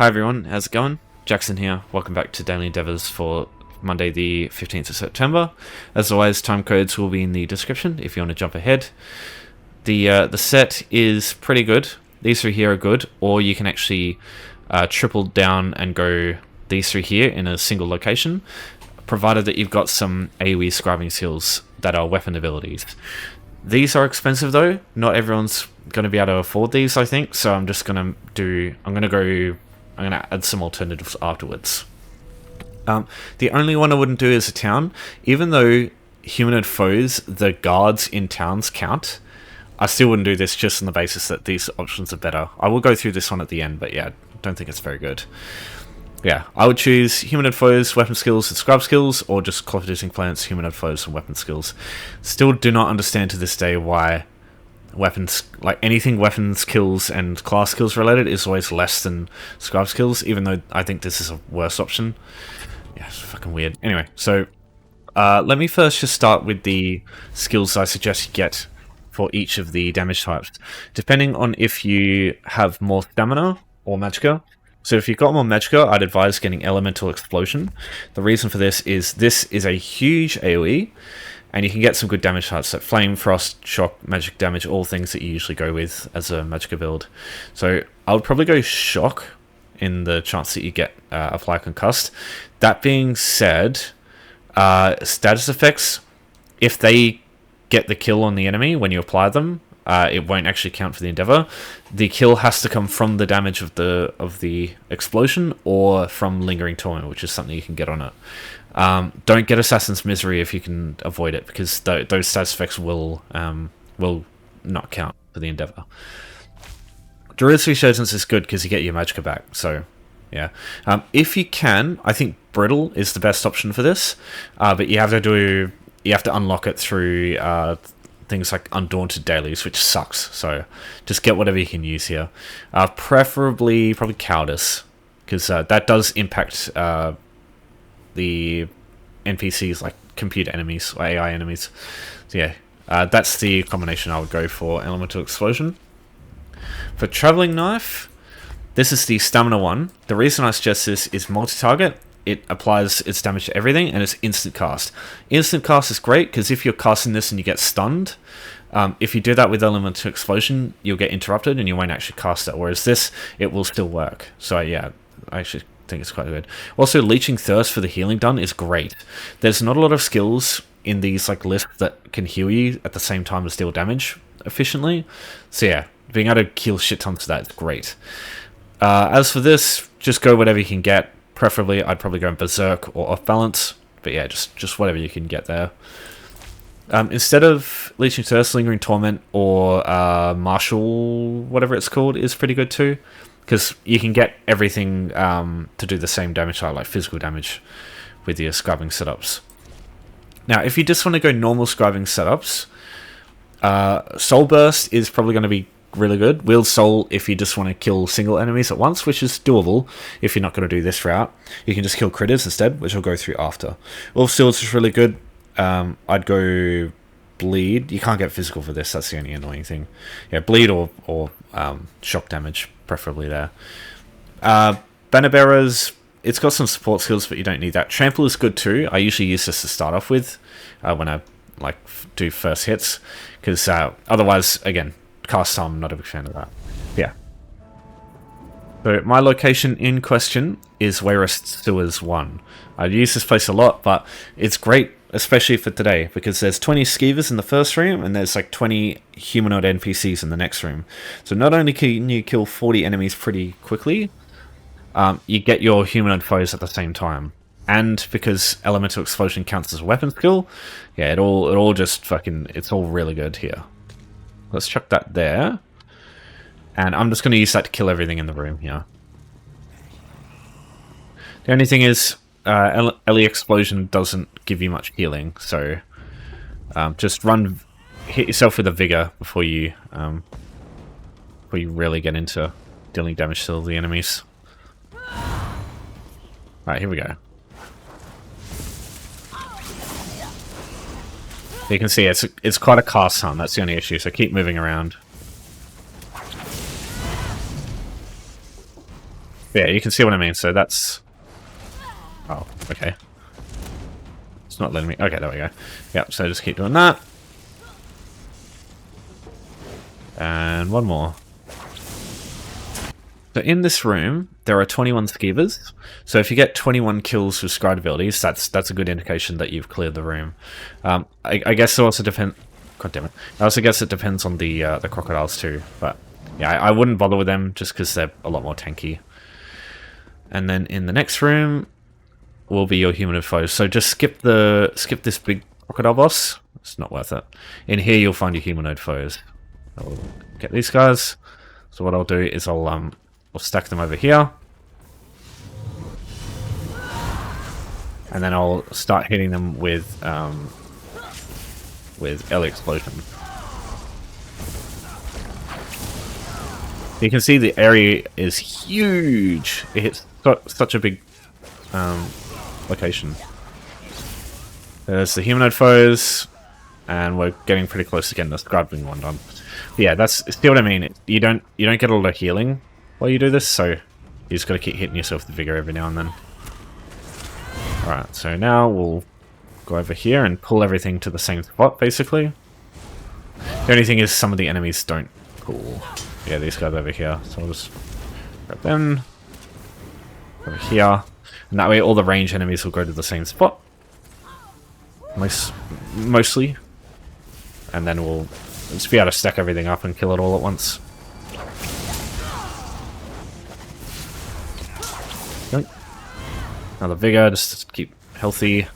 Hi everyone, how's it going? Jackson here, welcome back to Daily Endeavours for Monday the 15th of September. As always, timecodes will be in the description if you want to jump ahead. The set is pretty good. These three here are good, or you can actually triple down and go these three here in a single location, provided that you've got some AoE scribing skills that are weapon abilities. These are expensive though, not everyone's going to be able to afford these I think, so I'm going to add some alternatives afterwards. The only one I wouldn't do is a town. Even though Humanoid Foes, the guards in towns count, I still wouldn't do this just on the basis that these options are better. I will go through this one at the end, but yeah, I don't think it's very good. Yeah, I would choose Humanoid Foes, weapon skills, and scrub skills, or just cloth-reducing plants, Humanoid Foes, and weapon skills. Still do not understand to this day why weapons, like anything weapons skills and class skills related, is always less than scrub skills, even though I think this is a worse option. Yeah, it's fucking weird. Anyway, so let me first just start with the skills I suggest you get for each of the damage types, depending on if you have more stamina or magicka. So if you've got more magicka, I'd advise getting Elemental Explosion. The reason for this is a huge AoE, and you can get some good damage types, like Flame, Frost, Shock, Magic Damage, all things that you usually go with as a magicka build. So I would probably go Shock in the chance that you get Apply Concussed. That being said, status effects, if they get the kill on the enemy when you apply them, it won't actually count for the endeavor. The kill has to come from the damage of the explosion or from Lingering Torment, which is something you can get on it. Don't get Assassin's Misery if you can avoid it, because those status effects will not count for the endeavor. Druid's Resurgence is good because you get your magicka back, so yeah. If you can, I think Brittle is the best option for this, but you have to unlock it through things like Undaunted dailies, which sucks, so just get whatever you can use here. Preferably probably Cowardice, because that does impact the NPCs, like computer enemies or AI enemies. So yeah, that's the combination I would go for. Elemental Explosion. For Traveling Knife, this is the stamina one. The reason I suggest this is multi-target. It applies its damage to everything, and it's instant cast. Instant cast is great, because if you're casting this and you get stunned, if you do that with Elemental Explosion, you'll get interrupted and you won't actually cast it, whereas this, it will still work. So yeah, I actually think it's quite good. Also, Leeching Thirst for the healing done is great. There's not a lot of skills in these like lists that can heal you at the same time as deal damage efficiently. So yeah, being able to kill shit tons of that is great. As for this, just go whatever you can get. Preferably, I'd probably go in Berserk or Off Balance, but yeah, just whatever you can get there. Instead of Leeching Thirst, Lingering Torment or Martial, whatever it's called, is pretty good too, because you can get everything to do the same damage type, like physical damage, with your scribing setups. Now, if you just want to go normal scribing setups, Soul Burst is probably going to be really good. Wield Soul if you just want to kill single enemies at once, which is doable if you're not going to do this route. You can just kill critters instead, which I'll go through after. Wolf Steels is really good. I'd go Bleed. You can't get physical for this, that's the only annoying thing. Yeah, Bleed or shock damage, preferably there. Banner Bearers, it's got some support skills, but you don't need that. Trample is good too. I usually use this to start off with when I do first hits, because otherwise, again, cast time, I'm not a big fan of that. Yeah. So my location in question is Wayrest Sewers 1. I use this place a lot, but it's great, especially for today, because there's 20 skeevers in the first room, and there's like 20 humanoid NPCs in the next room. So not only can you kill 40 enemies pretty quickly, you get your humanoid foes at the same time. And because Elemental Explosion counts as a weapon skill, yeah, it all just fucking, it's all really good here. Let's chuck that there. And I'm just going to use that to kill everything in the room here. The only thing is, LE Explosion doesn't give you much healing, so just hit yourself with a Vigor before you really get into dealing damage to the enemies. Alright, here we go. You can see it's quite a cast time, that's the only issue, so keep moving around. Yeah, you can see what I mean. So that's... Oh, okay. It's not letting me... Okay, there we go. Yep, so just keep doing that. And one more. So in this room, there are 21 skeevers. So if you get 21 kills with Scribed abilities, that's a good indication that you've cleared the room. I guess it also depends... God damn it. I also guess it depends on the crocodiles too. But yeah, I wouldn't bother with them just because they're a lot more tanky. And then in the next room will be your Humanoid Foes. So just skip this big crocodile boss. It's not worth it. In here you'll find your Humanoid Foes. I'll get these guys. So what I'll do is I'll stack them over here. And then I'll start hitting them with Ellie Explosion. You can see the area is huge. It hits such a big location. There's the Humanoid Foes, and we're getting pretty close to getting the Scribing one done. But yeah, that's see what I mean. You don't get a lot of healing while you do this, so you just got to keep hitting yourself with the vigor every now and then. All right, so now we'll go over here and pull everything to the same spot, basically. The only thing is some of the enemies don't pull. Yeah, these guys over here. So I'll just grab them over here, and that way all the range enemies will go to the same spot. Mostly. And then we'll just be able to stack everything up and kill it all at once. Yoink. Another vigor, just to keep healthy.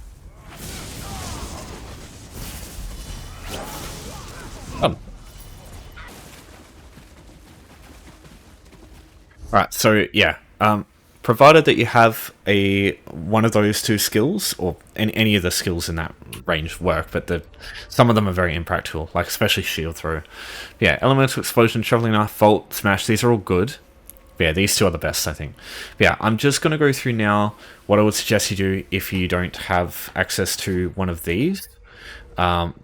Alright, so yeah, provided that you have one of those two skills, or any of the skills in that range work, but some of them are very impractical, like especially shield throw. Yeah, elemental explosion, traveling knife, bolt, smash, these are all good. But yeah, these two are the best, I think. But yeah, I'm just going to go through now what I would suggest you do if you don't have access to one of these,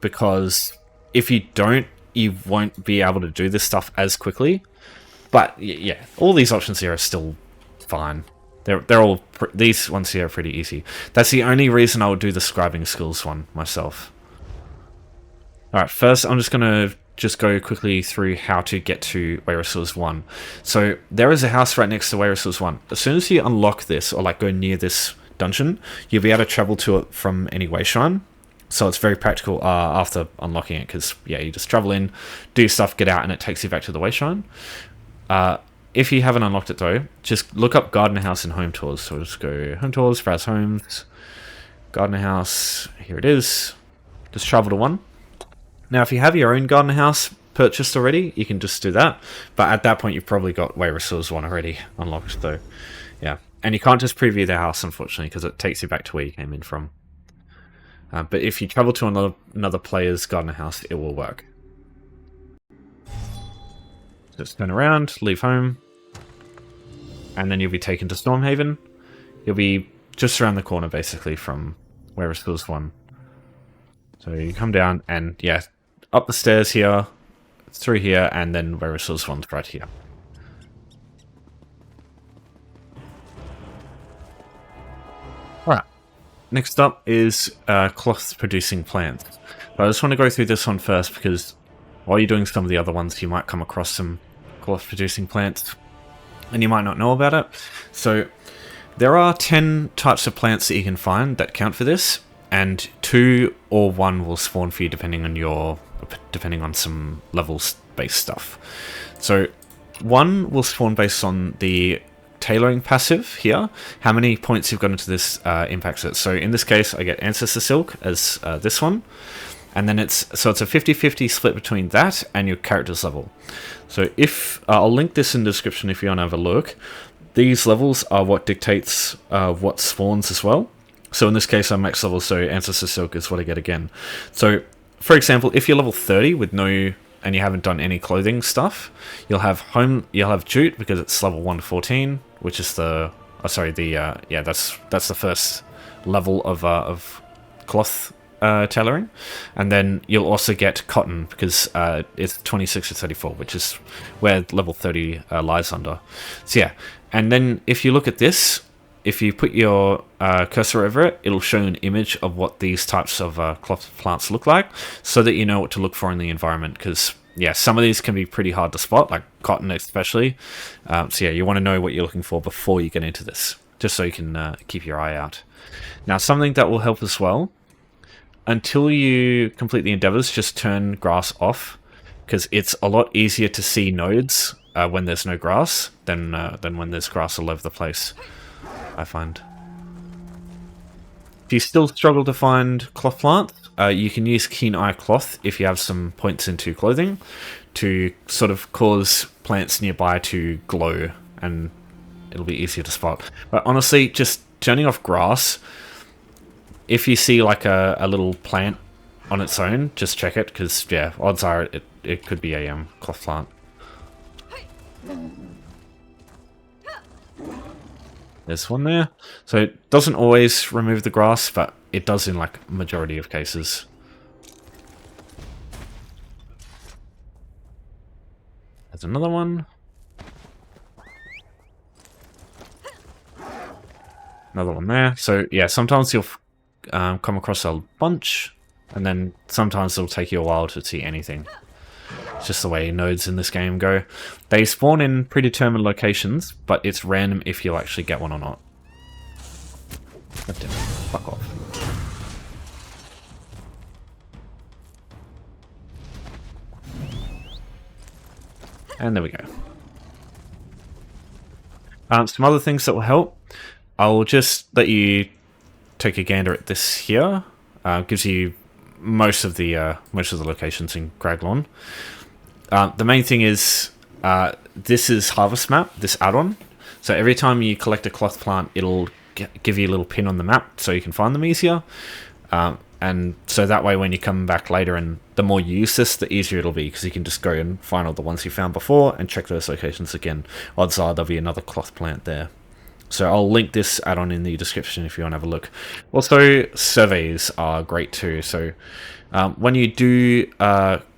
because if you don't, you won't be able to do this stuff as quickly. But yeah, all these options here are still fine. They're all these ones here are pretty easy. That's the only reason I would do the Scribing Skills one myself. All right, first I'm just gonna go quickly through how to get to Wayrest 1. So there is a house right next to Wayrest 1. As soon as you unlock this, or like go near this dungeon, you'll be able to travel to it from any wayshrine. So it's very practical after unlocking it, because yeah, you just travel in, do stuff, get out, and it takes you back to the wayshrine. If you haven't unlocked it though, just look up Gardener House and Home Tours. So just go Home Tours, browse Homes, Gardener House, here it is. Just travel to one. Now if you have your own Gardener House purchased already, you can just do that. But at that point you've probably got Wayrest 1 already unlocked though. Yeah, and you can't just preview the house unfortunately, because it takes you back to where you came in from. But if you travel to another player's Gardener House, it will work. Just turn around, leave home, and then you'll be taken to Stormhaven. You'll be just around the corner, basically, from Wayrest 1. So you come down, and yeah, up the stairs here, through here, and then Wayrest 1's right here. Alright, next up is cloth-producing plants. But I just want to go through this one first, because while you're doing some of the other ones, you might come across some cloth-producing plants, and you might not know about it. So there are 10 types of plants that you can find that count for this, and 2 or 1 will spawn for you depending on some levels-based stuff. So 1 will spawn based on the tailoring passive here. How many points you've got into this impacts it. So in this case, I get Ancestor Silk as this one. And then it's a 50-50 split between that and your character's level. So if I'll link this in the description if you want to have a look. These levels are what dictates what spawns as well. So in this case I'm max level, so Ancestor Silk is what I get again. So for example, if you're level 30 with no, and you haven't done any clothing stuff, you'll have jute because it's level 1 to 14, which is that's the first level of cloth tailoring, and then you'll also get cotton because it's 26 to 34, which is where level 30 lies under. So yeah, and then if you look at this, if you put your cursor over it, it'll show an image of what these types of cloth plants look like, so that you know what to look for in the environment. Because yeah, some of these can be pretty hard to spot, like cotton especially. So yeah, you want to know what you're looking for before you get into this, just so you can keep your eye out. Now, something that will help as well, until you complete the endeavors, just turn grass off, because it's a lot easier to see nodes when there's no grass than when there's grass all over the place, I find. If you still struggle to find cloth plants, you can use Keen Eye Cloth if you have some points into clothing to sort of cause plants nearby to glow, and it'll be easier to spot. But honestly, just turning off grass, if you see like a little plant on its own, just check it, because yeah, odds are it could be a cloth plant. There's one there. So it doesn't always remove the grass, but it does in like majority of cases. There's another one. Another one there. So yeah, sometimes you'll come across a bunch, and then sometimes it'll take you a while to see anything. It's just the way nodes in this game go. They spawn in predetermined locations, but it's random if you'll actually get one or not. God damn it. Fuck off. And there we go. Some other things that will help. I'll just let you take a gander at this here. Gives you most of the locations in Graglon. The main thing is this is Harvest Map, this add-on. So every time you collect a cloth plant, it'll give you a little pin on the map so you can find them easier. And so that way when you come back later, and the more you use this, the easier it'll be, because you can just go and find all the ones you found before and check those locations again. Odds are there'll be another cloth plant there. So I'll link this add-on in the description if you want to have a look. Also, surveys are great too. So when you do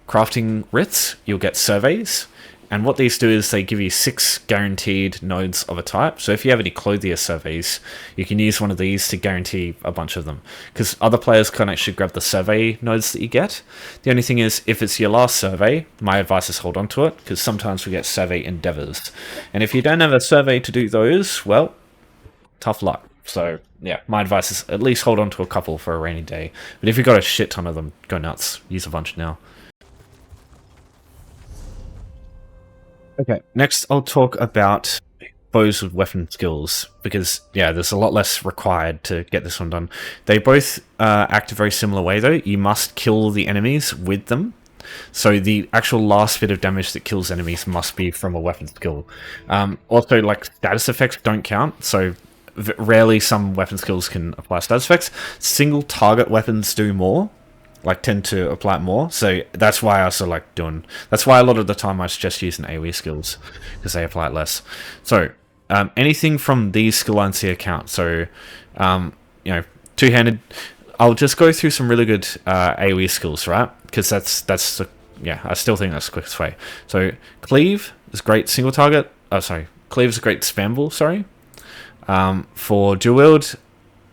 crafting writs, you'll get surveys. And what these do is they give you 6 guaranteed nodes of a type. So if you have any clothier surveys, you can use one of these to guarantee a bunch of them. Because other players can't actually grab the survey nodes that you get. The only thing is, if it's your last survey, my advice is hold on to it, because sometimes we get survey endeavors. And if you don't have a survey to do those, well, tough luck. So yeah, my advice is at least hold on to a couple for a rainy day. But if you've got a shit ton of them, go nuts. Use a bunch now. Okay, next I'll talk about foes with weapon skills, because yeah, there's a lot less required to get this one done. They both act a very similar way though. You must kill the enemies with them. So the actual last bit of damage that kills enemies must be from a weapon skill. Also, like, status effects don't count, so rarely some weapon skills can apply status effects. Single target weapons do more, like tend to apply it more, so that's why I also like doing, that's why a lot of the time I suggest using AoE skills, because they apply it less. So anything from these skill lines here count. So you know, two-handed, I'll just go through some really good AoE skills, right? Because that's the, yeah, I still think that's the quickest way. So cleave is great single target. Oh, sorry, cleave is a great spamble. Sorry. For dual wield,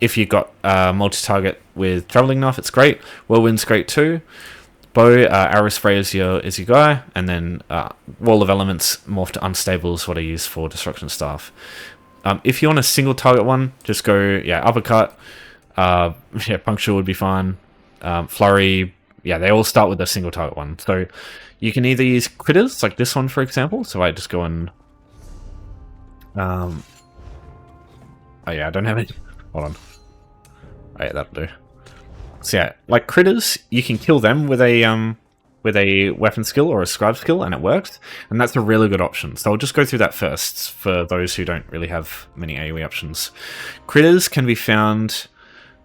if you've got multi-target with traveling knife, it's great. Whirlwind's great too. Bow, arrow spray is your guy, and then wall of elements morph to unstable is what I use for destruction staff. If you want a single target one, just go uppercut. Yeah, puncture would be fine. Flurry, yeah, they all start with a single target one. So you can either use critters like this one, for example. So I just go and oh yeah, I don't have any. Hold on. Oh yeah, that'll do. So yeah, like critters, you can kill them with a weapon skill or a scribe skill, and it works. And that's a really good option. So I'll just go through that first for those who don't really have many AoE options. Critters can be found.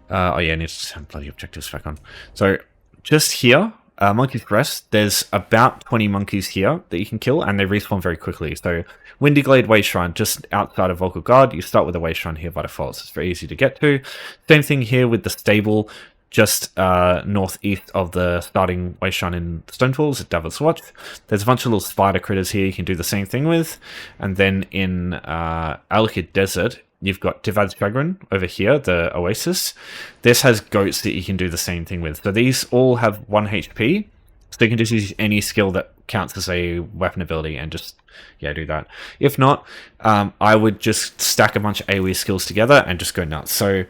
Oh yeah, I need to turn bloody objectives back on. So just here, Monkey's Breast, there's about 20 monkeys here that you can kill, and they respawn very quickly. So Windyglade Way Shrine, just outside of Vocal Guard, you start with a Way Shrine here by default, so it's very easy to get to. Same thing here with the stable. just northeast of the starting wayshrine in Stonefalls at Davos Watch. There's a bunch of little spider critters here you can do the same thing with. And then in Alakid Desert, you've got Tivad's Chagrin over here, the Oasis. This has goats that you can do the same thing with. So these all have 1 HP. So you can just use any skill that counts as a weapon ability and just, yeah, do that. If not, I would just stack a bunch of AoE skills together and just go nuts. So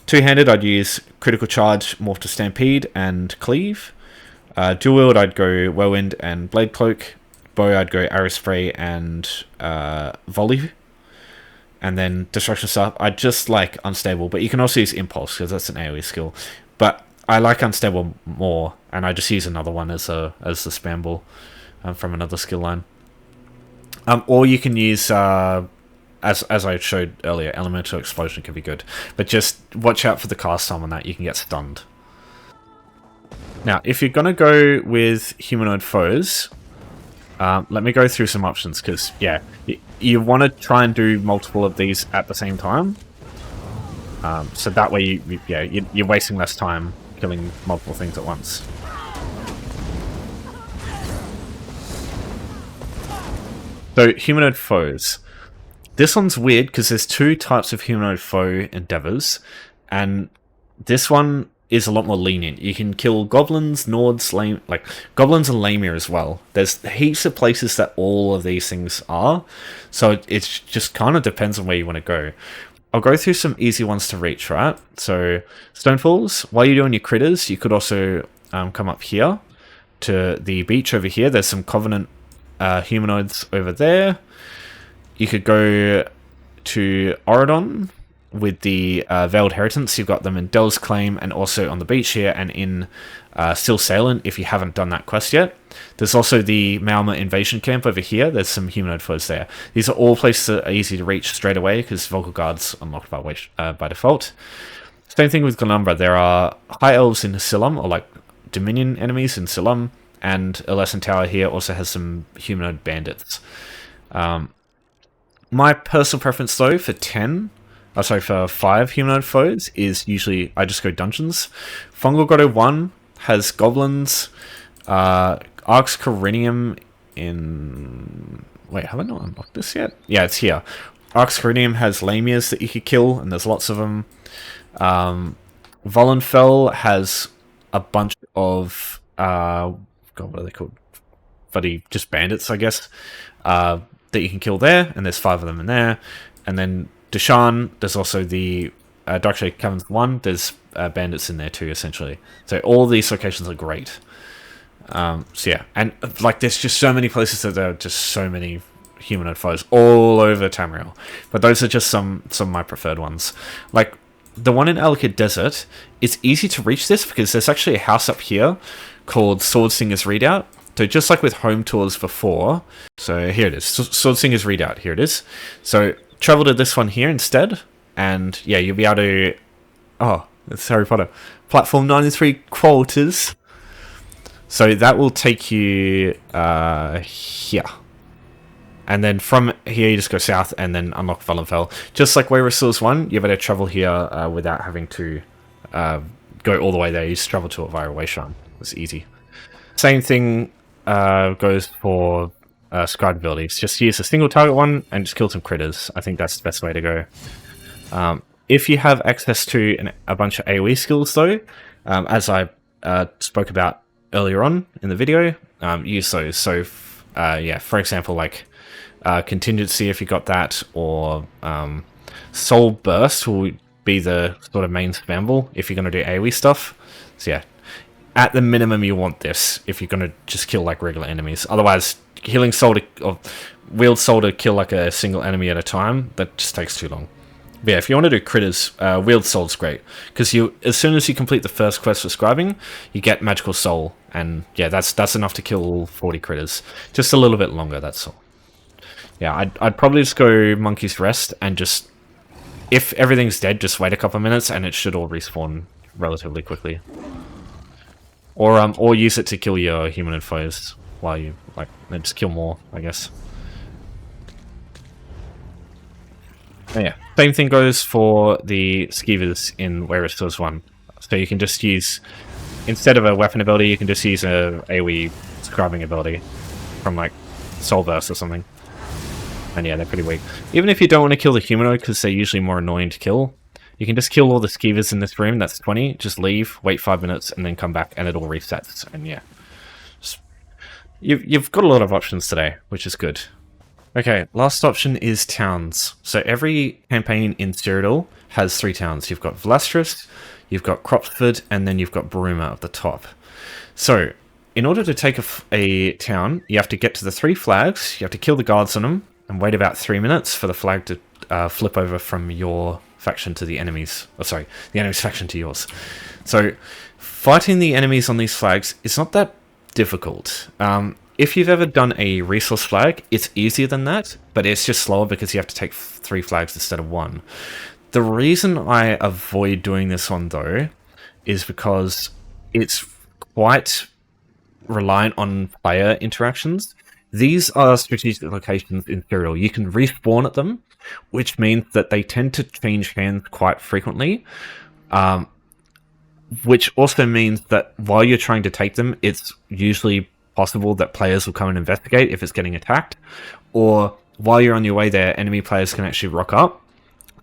two-handed, I'd use Critical Charge, Morph to Stampede, and Cleave. Dual wield, I'd go Whirlwind and Blade Cloak. Bow, I'd go Arrow Spray and Volley. And then Destruction Staff, I'd just like Unstable, but you can also use Impulse because that's an AoE skill. But I like Unstable more, and I just use another one as the spam ball from another skill line. Or you can use, as I showed earlier, Elemental Explosion can be good. But just watch out for the cast time on that, you can get stunned. Now, if you're going to go with Humanoid Foes, let me go through some options, because, yeah, you want to try and do multiple of these at the same time. So that way, you're wasting less time killing multiple things at once. So, Humanoid Foes. This one's weird because there's 2 types of Humanoid Foe endeavors, and this one is a lot more lenient. You can kill goblins, Nords, goblins and Lamia as well. There's heaps of places that all of these things are, so it just kind of depends on where you want to go. I'll go through some easy ones to reach, right? So, Stonefalls, while you're doing your critters, you could also come up here to the beach over here. There's some Covenant humanoids over there. You could go to Auradon with the Veiled Heritance. You've got them in Dell's Claim and also on the beach here and in Still Sailing if you haven't done that quest yet. There's also the Malma Invasion Camp over here. There's some Humanoid Foes there. These are all places that are easy to reach straight away because Vocal Guard's unlocked by default. Same thing with Glenumbra. There are High Elves in Silum, or like Dominion enemies in Silum, and Elesen Tower here also has some Humanoid Bandits. My personal preference though for 5 Humanoid Foes is usually I just go Dungeons. Fungal Grotto 1 has Goblins, Arx Corinium in... Wait, have I not unlocked this yet? Yeah, it's here. Arx Corinium has Lamias that you could kill, and there's lots of them. Volenfell has a bunch of... God, what are they called? Bloody just bandits, I guess. That you can kill there, and there's 5 of them in there. And then Deshaan, there's also the Darkshade Caverns 1. There's bandits in there too, essentially. So all these locations are great. So yeah, and like there's just so many places that there are just so many Humanoid Foes all over Tamriel. But those are just some of my preferred ones. Like the one in Alakid Desert, it's easy to reach this because there's actually a house up here called Sword Singer's Redoubt. So just like with home tours before, so here it is, Sword Singer's Redoubt, here it is. So travel to this one here instead, and yeah, you'll be able to, oh, it's Harry Potter, platform 93 quarters. So that will take you here. And then from here, you just go south and then unlock Volenfell. Just like Wayrest 1, you're able to travel here without having to go all the way there. You just travel to it via Wayshrine. It's easy. Same thing goes for Scribed abilities. Just use a single target one and just kill some critters. I think that's the best way to go. If you have access to a bunch of AoE skills though, as I spoke about earlier on in the video, use those. So yeah, for example, like Contingency if you got that, or Soul Burst will be the sort of main spam ball if you're going to do AoE stuff. So yeah, at the minimum you want this if you're going to just kill like regular enemies. Otherwise, healing soul or wield soul to kill like a single enemy at a time, that just takes too long. But yeah, if you want to do critters, wield soul's great, because as soon as you complete the first quest for scribing, you get magical soul, and yeah, that's enough to kill 40 critters. Just a little bit longer, that's all. Yeah, I'd probably just go Monkey's Rest and just, if everything's dead, just wait a couple of minutes and it should all respawn relatively quickly. Or use it to kill your Humanoid Foes while you then just kill more, I guess. Oh, yeah, same thing goes for the Skeevers in Wayrest 1. So you can just use, instead of a weapon ability, you can just use a AoE scribing ability from like Soulverse or something. And yeah, they're pretty weak. Even if you don't want to kill the humanoid, because they're usually more annoying to kill, you can just kill all the skeevers in this room. That's 20. Just leave, wait 5 minutes, and then come back, and it all resets. And yeah, you've got a lot of options today, which is good. Okay, last option is towns. So every campaign in Cyrodiil has 3 towns. You've got Vlastris, you've got Cropsford, and then you've got Bruma at the top. So in order to take a town, you have to get to the 3 flags, you have to kill the guards on them, and wait about 3 minutes for the flag to flip over from your faction to the enemies. Oh, sorry, the enemy's faction to yours. So fighting the enemies on these flags is not that difficult. If you've ever done a resource flag, it's easier than that, but it's just slower because you have to take 3 flags instead of 1. The reason I avoid doing this one, though, is because it's quite reliant on player interactions. These are strategic locations in Cyrodiil. You can respawn at them, which means that they tend to change hands quite frequently, which also means that while you're trying to take them, it's usually possible that players will come and investigate if it's getting attacked, or while you're on your way there, enemy players can actually rock up.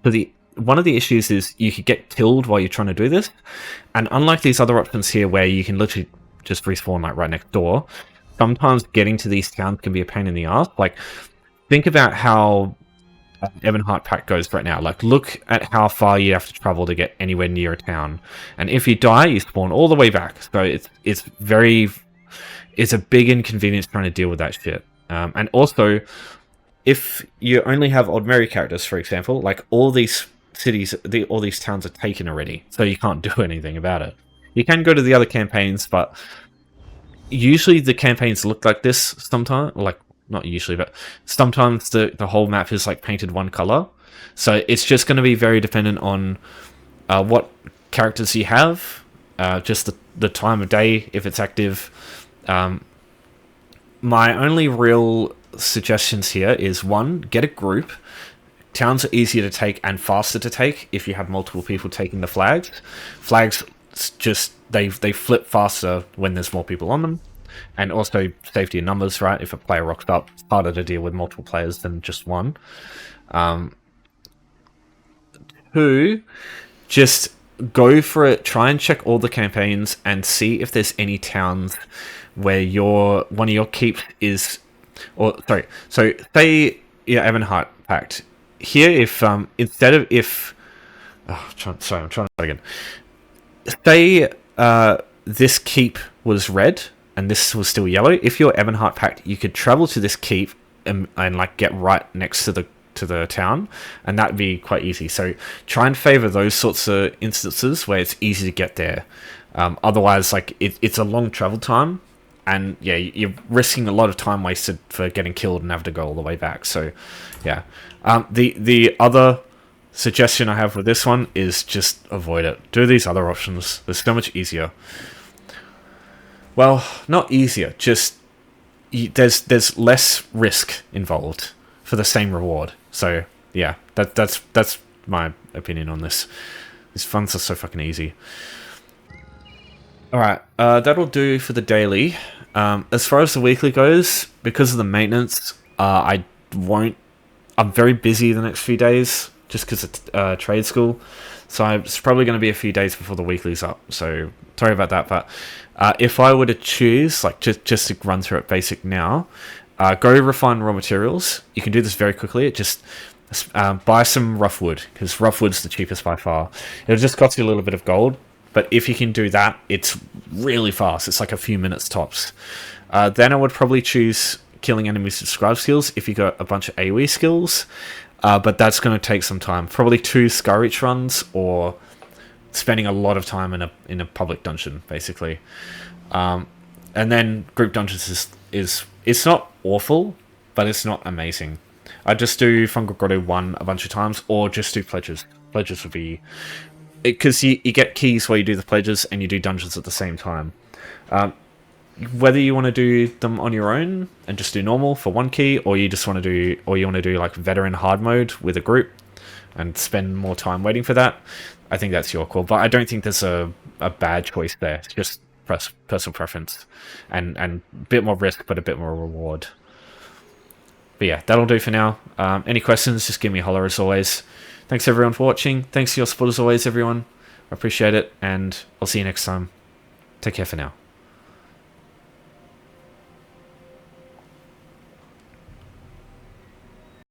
So one of the issues is you could get killed while you're trying to do this, and unlike these other options here where you can literally just respawn like right next door, sometimes getting to these towns can be a pain in the ass. Like, think about how Ebonheart Pact goes right now. Like, look at how far you have to travel to get anywhere near a town, and if you die, you spawn all the way back. So it's a big inconvenience trying to deal with that shit. And also, if you only have Old Mary characters, for example, like all these cities, all these towns are taken already, so you can't do anything about it. You can go to the other campaigns, but usually the campaigns look like this sometimes. Like, not usually, but sometimes the whole map is like painted one color. So it's just going to be very dependent on what characters you have, just the time of day, if it's active. My only real suggestions here is 1, get a group. Towns are easier to take and faster to take if you have multiple people taking the flags. Flags just they flip faster when there's more people on them, and also safety in numbers, right? If a player rocks up, it's harder to deal with multiple players than just one. 2, just go for it. Try and check all the campaigns and see if there's any towns where one of your keeps is, or sorry, so say Ebonheart Pact here. If instead of I'm trying to start again. Say this keep was red and this was still yellow. If you're Ebonheart Pact, you could travel to this keep and like get right next to the town, and that'd be quite easy. So try and favor those sorts of instances where it's easy to get there. Otherwise, like it's a long travel time, and yeah, you're risking a lot of time wasted for getting killed and have to go all the way back. So yeah, the other suggestion I have with this one is just avoid it. Do these other options. They're so much easier. Well, not easier, just there's less risk involved for the same reward. So yeah, that's my opinion on this. These funds are so fucking easy. Alright, that'll do for the daily. As far as the weekly goes, because of the maintenance, I'm very busy the next few days, just because of trade school. So it's probably going to be a few days before the weekly's up. So sorry about that. But if I were to choose, like just to run through it basic now, go refine raw materials. You can do this very quickly. Just buy some rough wood, because rough wood's the cheapest by far. It'll just cost you a little bit of gold. But if you can do that, it's really fast. It's like a few minutes tops. Then I would probably choose killing enemies with scribe skills if you got a bunch of AoE skills. But that's going to take some time. Probably 2 Skyreach runs, or spending a lot of time in a public dungeon, basically. And then group dungeons is it's not awful, but it's not amazing. I just do Fungal Grotto 1 a bunch of times, or just do pledges. Pledges would be, because you get keys while you do the pledges and you do dungeons at the same time. Whether you want to do them on your own and just do normal for 1 key, or you want to do like veteran hard mode with a group and spend more time waiting for that, I think that's your call. But I don't think there's a a bad choice there. It's just personal preference, and a bit more risk, but a bit more reward. But yeah, that'll do for now. Any questions, just give me a holler as always. Thanks everyone for watching. Thanks for your support as always, everyone. I appreciate it, and I'll see you next time. Take care for now.